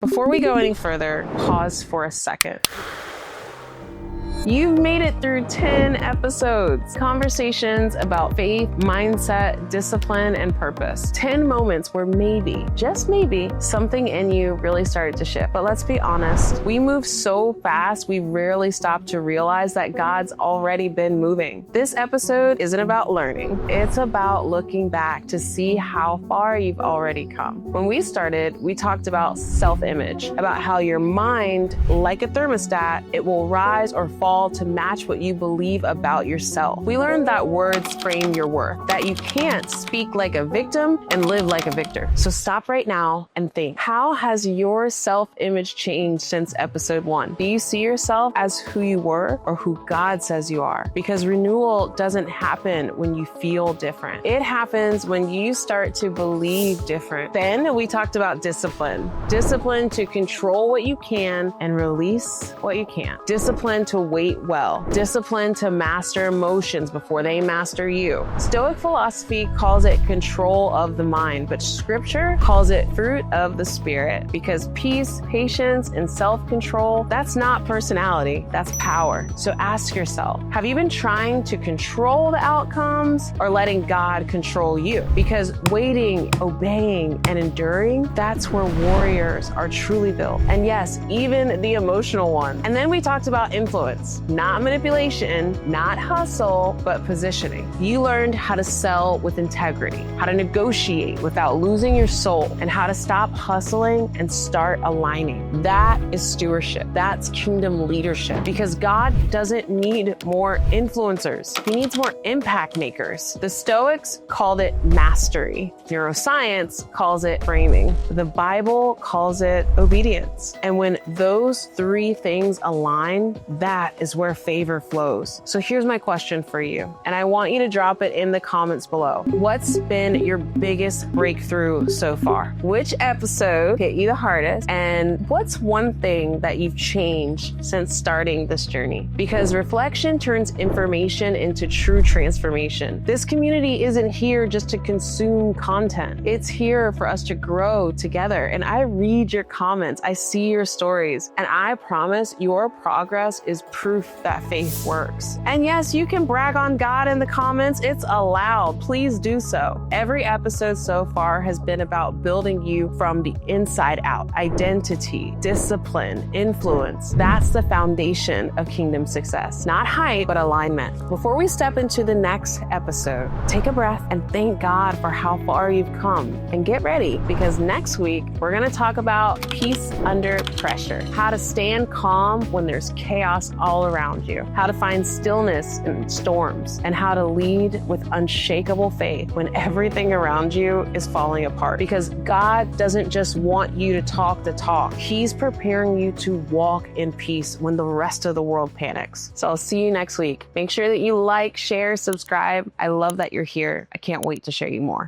Before we go any further, pause for a second. You've made it through 10 episodes, conversations about faith, mindset, discipline, and purpose. 10 moments where maybe, just maybe, something in you really started to shift. But let's be honest, we move so fast, we rarely stop to realize that God's already been moving. This episode isn't about learning. It's about looking back to see how far you've already come. When we started, we talked about self-image, about how your mind, like a thermostat, it will rise or fall to match what you believe about yourself. We learned that words frame your worth, that you can't speak like a victim and live like a victor. So stop right now and think, how has your self-image changed since episode 1? Do you see yourself as who you were or who God says you are? Because renewal doesn't happen when you feel different. It happens when you start to believe different. Then we talked about discipline. Discipline to control what you can and release what you can't. Discipline to wait well. Discipline to master emotions before they master you. Stoic philosophy calls it control of the mind, but scripture calls it fruit of the spirit, because peace, patience, and self-control, that's not personality, that's power. So ask yourself, have you been trying to control the outcomes or letting God control you? Because waiting, obeying, and enduring, that's where warriors are truly built. And yes, even the emotional one. And then we talked about influence. Not manipulation, not hustle, but positioning. You learned how to sell with integrity, how to negotiate without losing your soul, and how to stop hustling and start aligning. That is stewardship. That's kingdom leadership, because God doesn't need more influencers. He needs more impact makers. The Stoics called it mastery. Neuroscience calls it framing. The Bible calls it obedience. And when those three things align, that is where favor flows. So here's my question for you, and I want you to drop it in the comments below. What's been your biggest breakthrough so far? Which episode hit you the hardest? And what's one thing that you've changed since starting this journey? Because reflection turns information into true transformation. This community isn't here just to consume content. It's here for us to grow together. And I read your comments, I see your stories, and I promise your progress is proof that faith works. And yes, you can brag on God in the comments. It's allowed. Please do so. Every episode so far has been about building you from the inside out. Identity, discipline, influence. That's the foundation of kingdom success. Not hype, but alignment. Before we step into the next episode, take a breath and thank God for how far you've come. And get ready, because next week, we're going to talk about peace under pressure. How to stand calm when there's chaos all around you, how to find stillness in storms, and how to lead with unshakable faith when everything around you is falling apart. Because God doesn't just want you to talk the talk. He's preparing you to walk in peace when the rest of the world panics. So I'll see you next week. Make sure that you like, share, subscribe. I love that you're here. I can't wait to show you more.